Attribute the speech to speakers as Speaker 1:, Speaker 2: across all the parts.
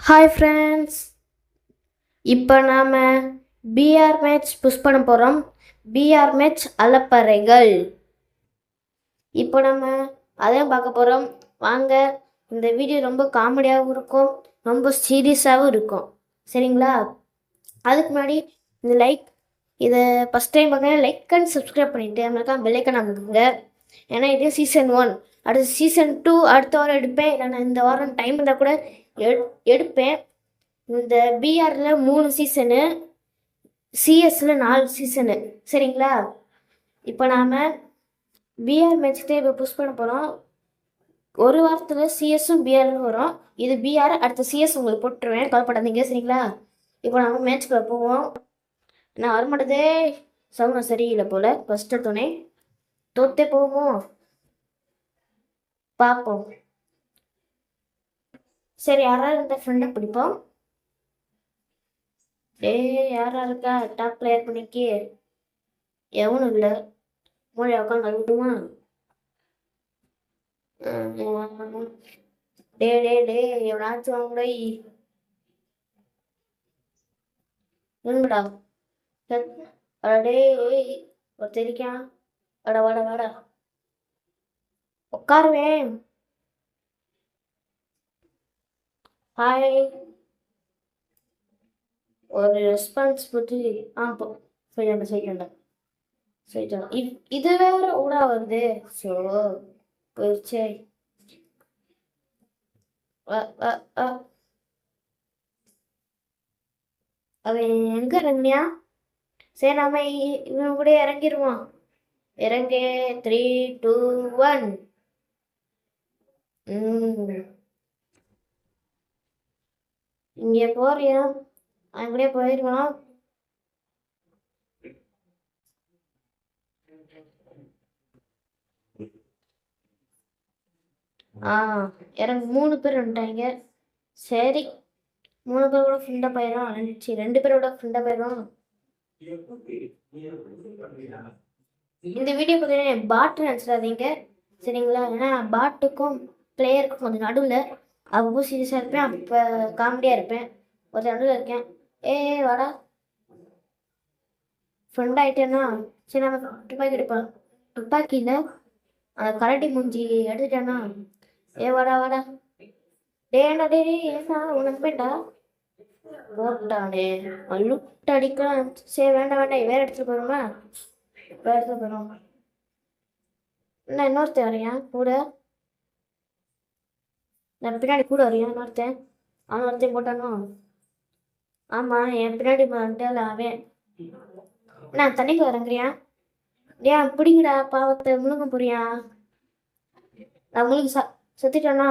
Speaker 1: Hi friends, இப்போ நாம் PR match push பண்ண போகிறோம். பிஆர் மேட்ச் அலப்பறைகள். இப்போ நம்ம அதையும் பார்க்க போகிறோம். வாங்க, இந்த வீடியோ ரொம்ப காமெடியாகவும் இருக்கும், ரொம்ப சீரியஸாகவும் இருக்கும். சரிங்களா? அதுக்கு முன்னாடி இந்த இதை ஃபஸ்ட் டைம் பார்க்க லைக் அண்ட் சப்ஸ்கிரைப் பண்ணிவிட்டு நம்மளுக்கு பெல்லைக்கன் அமைக்குங்க. ஏன்னா இது சீசன் 1. அடுத்து சீசன் 2 அடுத்த வாரம் எடுப்பேன். இல்லைன்னா இந்த வாரம் டைம் இருந்தால் கூட எடுப்பேன். இந்த பிஆரில் 3 சீசனு, சிஎஸ்ல 4 சீசனு. சரிங்களா? இப்போ நாம் பிஆர் மேட்ச்கிட்டே இப்போ புஷ் பண்ண போகிறோம். ஒரு வாரத்தில் சிஎஸும் பிஆரும் வரும். இது பிஆர், அடுத்த சிஎஸ் உங்களுக்கு போட்டுருவேன், கவலைப்படாதீங்க. சரிங்களா? இப்போ நம்ம மேட்ச்குள்ளே போவோம். நான் வரமாட்டதே சவுண்ட் சரியில்லை போல். ஃபஸ்ட்டு துணை தோத்தே போவோம், பார்ப்போம். சரி, யாராவது இந்த ஃப்ரெண்டை பிடிப்போம். யாரா இருக்கா டாப் பிளேயர் பண்ணிக்கு? எவனும் இல்லை. மூளை உட்காந்து கழுவிட்டுமா? டே எவனாச்சும் வாங்கடா. என்னடா அடே ஒருத்தரிக்கான். வாடா வாடா வாடா, உட்காருவேன். ஹாய், ஒரு ரெஸ்பான்ஸ் பற்றி சொல்லிட்டேன்டா. இது வேற ஊடா வருது. ஸோ போயிடுச்சே. அவன் எங்க இறங்கியா? சரி, நாம இவன் கூட இறங்கிடுவான். இறங்க 3, 2, 1. இங்கே போறியா? அப்படியே போயிடுவான். எனக்கு 3 பேர் வந்துட்டாங்க. சரி, 3 பேர் கூட ஃப்ரெண்டாக போயிடும். 2 பேரோட ஃப்ரெண்டாக போயிடும். இந்த வீடியோ பார்த்தீங்கன்னா பாட்டு நினச்சிடாதீங்க. சரிங்களா? ஏன்னா பாட்டுக்கும் பிளேயருக்கும் கொஞ்சம் நடுவில் அப்போ சீரியஸாக இருப்பேன், அப்போ காமெடியாக இருப்பேன். ஒரு நடுவில் இருக்கேன். வாடா, ஃப்ரெண்ட் ஆகிட்டேன்னா சரி நம்ம துப்பாக்கி எடுப்போம். துப்பாக்கியில் அந்த கரடி மூஞ்சி எடுத்துட்டேன்னா வாடா வாடா. ஏன்னா உனக்கு வேண்டா போட்டானே லுட் அடிக்கலாம். சரி, வேண்டாம் வேற எடுத்துட்டு போகிறோமா? வேற எடுத்துட்டு போகிறோம். என்ன இன்னொருத்தன் வரையா கூட? நான் பின்னாடி கூட வரையா இன்னொருத்தன்? அவன் ஒருத்தையும் போட்டானோ? ஆமாம், என் பின்னாடி வந்துட்டு அவன். நான் தண்ணிக்கு இறங்குறியா? பிடிங்கடா, பாவத்தை முழுங்க போறியா? நான் முழுங்க செத்துட்டேனா?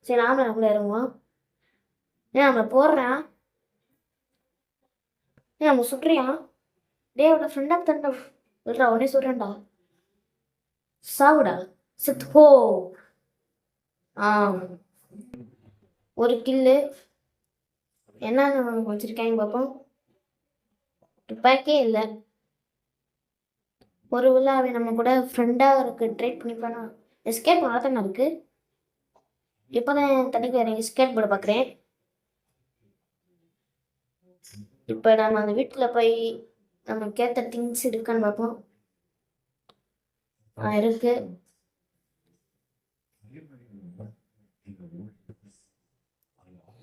Speaker 1: சரி, நாம நம்மள இறங்குவோம். நம்மளை போடுறான். நம்ம சுடுறியான். அவட ஃப்ரெண்டா தண்டா விடுறா, உடனே சொல்றேன்டா. சாவுடா, செத்து போ. ஒரு கில்லு. என்ன வச்சிருக்காங்க பார்ப்போம். துப்பாக்கே இல்லை. ஒரு விழாவை நம்ம கூட ஃப்ரெண்டாக இருக்கு ட்ரை பண்ணிப்பானா? எஸ்கேப் தானே இருக்கு. இப்போதான் தண்ணிக்கு இறங்கி எஸ்கேப் போட பார்க்குறேன். இப்போ நம்ம அந்த வீட்டில் போய் நமக்கு ஏற்ற திங்ஸ் இருக்கான்னு பார்ப்போம். இருக்கு.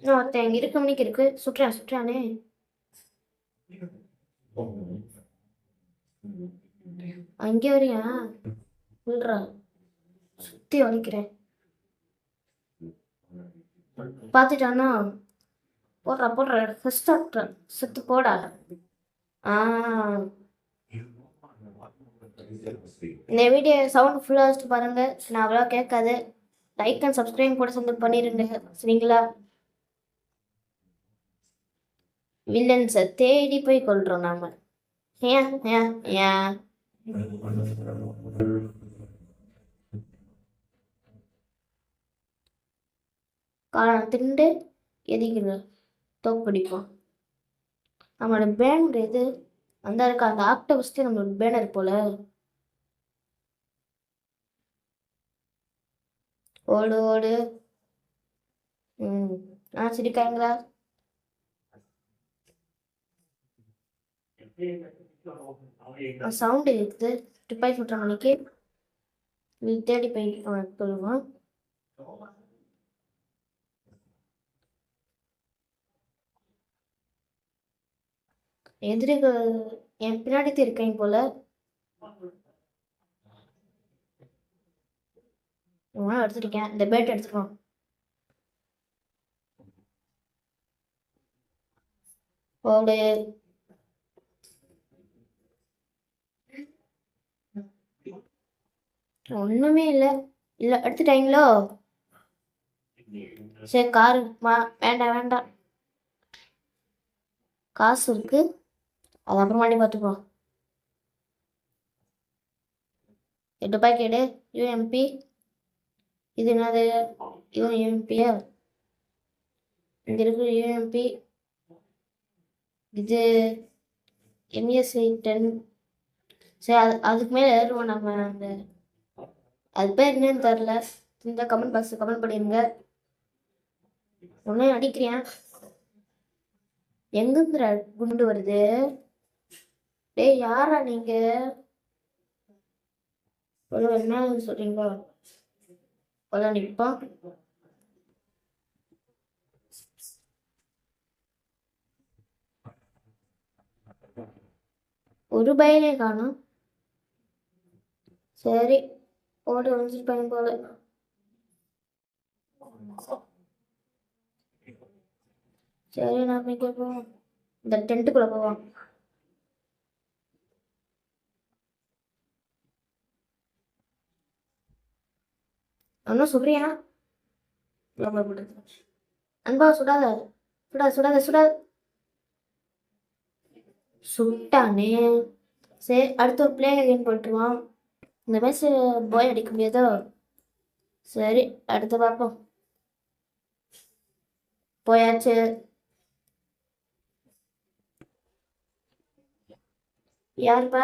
Speaker 1: ஒருத்தன் இங்க இருக்க மணிக்கு இருக்கு. சுற்றானே. அங்கே வரியா? சொல்றா, சுத்தி வலிக்கிறேன். பார்த்துட்டானா? போடுறா செத்து போடா. இந்த வீடியோ சவுண்ட் ஃபுல்லாக வச்சுட்டு பாருங்க. நான் அவ்வளோ கேட்காது. லைக் அண்ட் சப்ஸ்கிரைப் கூட சேர்ந்து பண்ணிடுங்க. சரிங்களா? வில்லன்ஸை தேடி போய் கொள்றோம் நாம. காலம் திண்டு எதிர்கிற தோக்கடிப்போம். நம்மளோட பேனர் எது? அந்த இருக்க அந்த ஆக்டோபஸ்டே நம்மளோட பேனர் போல. ஓடு ஓடு. சிரிக்காங்களா? சவுண்டு இருக்குது. துப்பாக்கி சுட்டுற மணிக்கு நீ தேடி போய் சொல்லுவான். எதிரிகள் என் பின்னாடி இருக்கேன் போல. எடுத்துருக்கேன். இந்த பேட் எடுத்துக்கோம். ஒரு ஒண்ணுமே இல்லை. இல்லை எடுத்துட்டாங்களோ? சரி காரு வேண்டாம் வேண்டாம். காசு இருக்கு, அது அப்புறமாடி பார்த்துப்போம். 8 பாக்கெட்டு யூஎம்பி. இது என்னது? இது யூஎம்பியா? இங்க இருக்கு யூஎம்பி. இது எம்எஸ்ஐ 10. சரி அதுக்கு மேலே ஏறுவோம் நம்ம. அந்த அது பேர் என்னன்னு தெரில. இந்த கமெண்ட் பாக்ஸ் கமெண்ட் பண்ணிடுங்க. ஒன்றும் அடிக்கிறேன். எங்கிருந்துற குண்டு வருது? டேய் யாரா நீங்க? என்ன சொல்றீங்களா? நிற்பான். ஒரு பையனே காணும். சரி ஓடி ஒழிஞ்சிருப்பாங்க போல. சரி நாம இங்கே போவோம். இந்த டென்ட்டுக்குள்ள போவோம். ஒன்றும் சொல்றியா? அன்பா சுடாத சுடாத சுடாத சுடாத. சுட்டானே. சரி அடுத்த ஒரு பிளே கேம் போட்டுருவான். இந்த மேட்ச் பாய் அடிக்க முடியாதோ? சரி அடுத்து பார்ப்போம். போயாச்சு. யாருப்பா?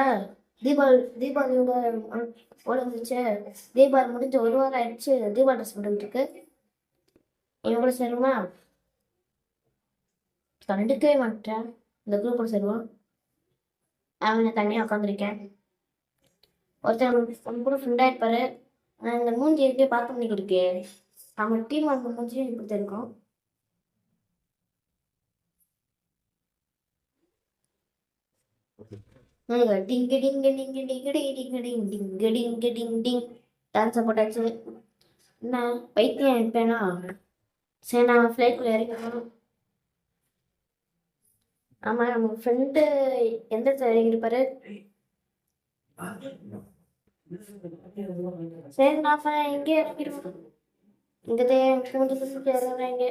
Speaker 1: தீபாவளியோட ஓட வந்துச்சு. தீபாவளி முடிஞ்ச 1 வாரம் ஆயிடுச்சு. தீபாவளி ட்ரெஸ் போட்டுக்கிட்டு இருக்கு. இவன் கூட சேருமா? கண்டுக்கவே மாட்டேன். இந்த குரூப் கூட சேருவான். அவனை தனியாக உட்காந்துருக்கேன். ஒருத்தர் கூட ஃப்ரெண்டாக இருப்பாரு. இந்த மூஞ்சி இருக்கே பார்க்க பண்ணி கொடுக்கே. அவன் டீம் அந்த மூஞ்சியும் இப்படி இருக்கும். டிங்கு டிங்கு டிங்கு டிங்கு டிங்கு டிங்கு டிங்கு டிங்கு டிங் டிங். டான்ஸை போட்டாச்சு. என்ன பைத்தியம் இருப்பேனா? சரி நான் ஃப்ளைட்டில் இறங்கணும். ஆமாம் நம்ம ஃப்ரெண்டு எந்த இறங்கியிருப்பாரு? சரி நான் இங்கே இறங்கிடுவோம். இங்கே இறங்குறாங்க.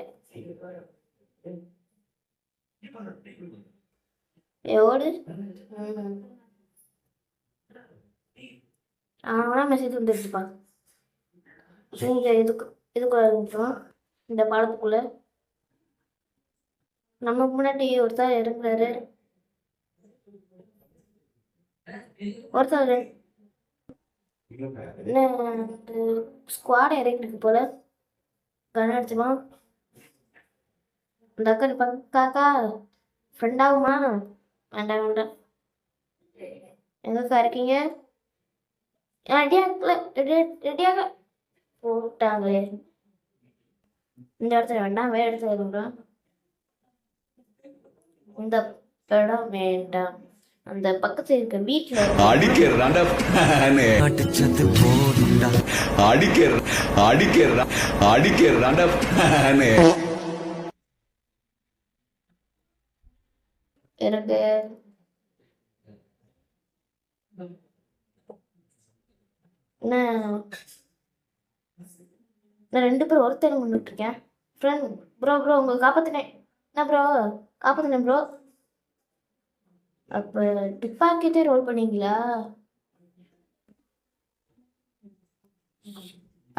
Speaker 1: ஓடு. அவனா மெசேஜ் வந்துருச்சுப்பா. இங்கே இதுக்குள்ள இருந்துட்டோம். இந்த பாலத்துக்குள்ள நமக்கு முன்னாடி ஒருத்தர் இறங்குறாரு. ஒருத்தர் ஸ்குவாட் இறங்கிருக்கு போல. கன் அடிச்சுமா. இந்த அக்கா காக்கா ஃப்ரெண்ட் ஆகுமா? வேண்டாம் வேண்டாம். எங்கக்கா இருக்கீங்க? ரெடியாக போட்டாங்களே. இந்த இடத்துல வேண்டாம், வேற இடத்துல இருக்கணும். இந்த இடம் வேண்டாம். அந்த பக்கத்துல இருக்க வீட்டுல எனக்கு நான் 2 பேரும் ஒருத்தர் முன்னிட்டு இருக்கேன். ஃப்ரெண்ட் ப்ரோ உங்களை காப்பாத்தினேன். என்ன ப்ரோ காப்பாத்தினேன் ப்ரோ. அப்போ துப்பாக்கிட்டே ரோல் பண்ணீங்களா?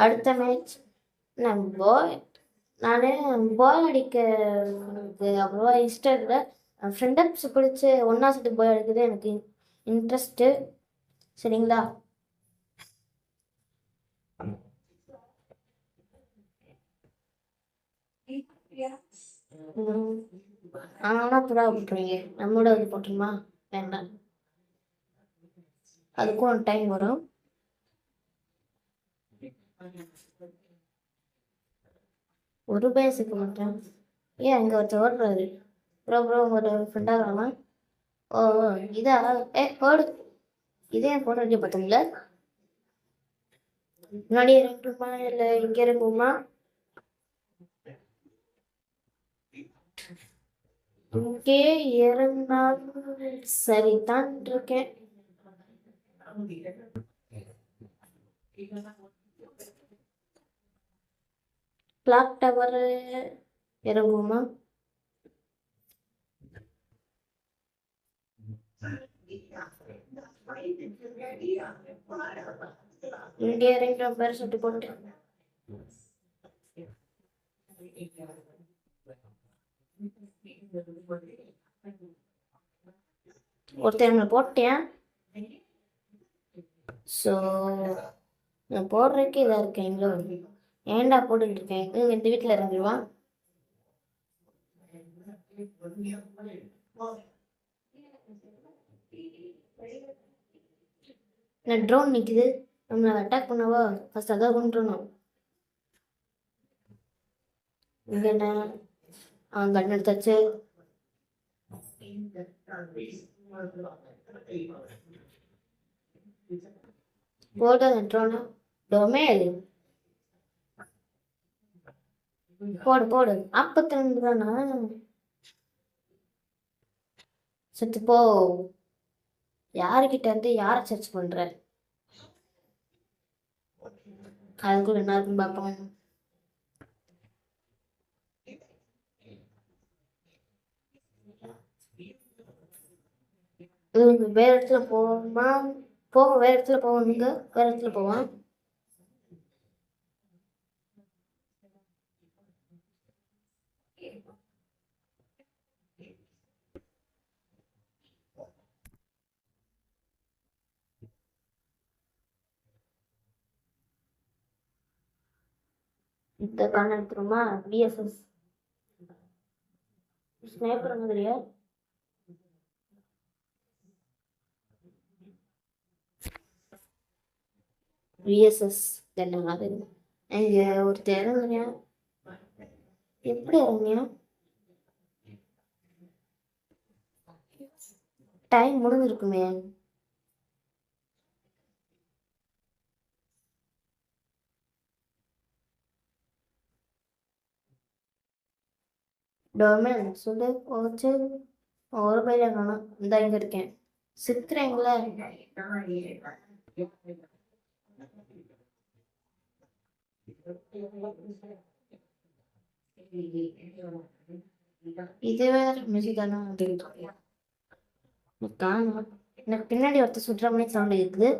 Speaker 1: அடுத்த மேட்ச் நான் பால் அடிக்க அவ்வளோவா இஷ்டம் இல்லை. ஃப்ரெண்டப்ஸ் பிடிச்சி ஒன்றா சேர்த்து பால் அடிக்கிறது எனக்கு இன்ட்ரெஸ்ட்டு. சரிங்களா? ஆனால் புறா போட்டுருவீங்க, நம்மளோட இது போட்டுருமா? வேண்டாம், அதுக்கும் ஒரு டைம் வரும். ஒரு பேசுக்கு மாட்டேன். ஏன் இங்கே ஒருத்தர் ஓடுறாரு? ப்ரோ ப்ரோ உங்களோட ஃப்ரெண்டாகலாமா? ஓ ஓ, இதா? ஓடு. இதே போட வேண்டிய பார்த்தீங்களா? முன்னாடி இறங்குமா இல்லை இங்கே இறங்குமா? இங்கே இறங்கினாலும் சரிதான் இருக்கேன். கிளாக் டவர் இறங்குமா? இங்கே இறங்கிற பேர் சுட்டு போட்டு ஒருத்தர் போட்டேன். ஸோ நான் போடுறதுக்கு இதாக இருக்கேங்களோ, ஏன்டா போட்டுக்கிட்டு இருக்கேன். இங்கே இந்த வீட்டில் இறங்கிடுவான். நான் ட்ரோன் நிற்குது, நம்மளை அட்டாக் பண்ணவா? ஃபர்ஸ்ட் அதான் கொண்டுறணும். இங்கே என்ன கன் எடுத்தாச்சு. போட ட்ரோனா டொமேல் போடு போடு. 52 தானா? செத்து போ. யாருக்கிட்ட இருந்து யாரை சர்ச் பண்ற? அதுக்குள்ள என்ன இருக்குன்னு பார்ப்போம். வேற இடத்துல போவோமா? வேற இடத்துல போவானுங்க, வேற இடத்துல போவான். இந்த கண்ணு எடுத்துருமா? பிஎஸ்எஸ் ஸ்னைப்பர் மாதிரியா? விஎஸ்எஸ் தென்னது. இங்கே ஒருத்தர் இறங்குறியா? எப்படி இறங்குனியா? டைம் முடிஞ்சிருக்குமே. டொமேன் சொல்லு. போச்சு, ஒரு பையில காணும். இந்த இங்கே இருக்கேன். சித்துறீங்களா? இது வேற மியூசிக் தானே காணும். எனக்கு பின்னாடி ஒருத்தர் சுற்றுற மணி சவுண்ட் இருக்குது.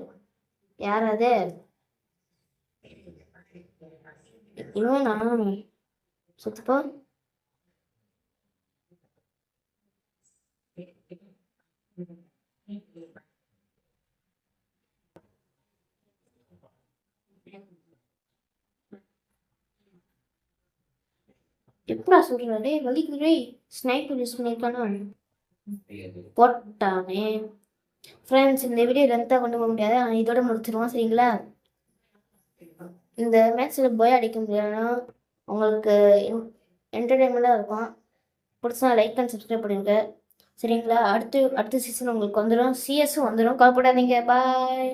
Speaker 1: யார் அது? இவனா? சுத்துப்போ. எப்படா சொல்றாரு? வலிக்குறே. ஸ்னைப்பர் யூஸ் பண்ணியிருக்கானா? போட்டானே. ஃப்ரெண்ட்ஸ், இந்த வீடியோ லென்த்தாக கொண்டு போக முடியாது, ஆனால் இதோட முடிச்சிருவோம், சரிங்களா? இந்த மேட்ச்சில் போய் அடிக்க முடியாதுன்னா உங்களுக்கு என்டர்டைன்மெண்ட்டாக இருக்கும். பிடிச்சா லைக் அண்ட் சப்ஸ்கிரைப் பண்ணிடுங்க, சரிங்களா? அடுத்த சீசன் உங்களுக்கு வந்துடும், சிஎஸும் வந்துடும், கவலைப்படாதீங்க. பாய்.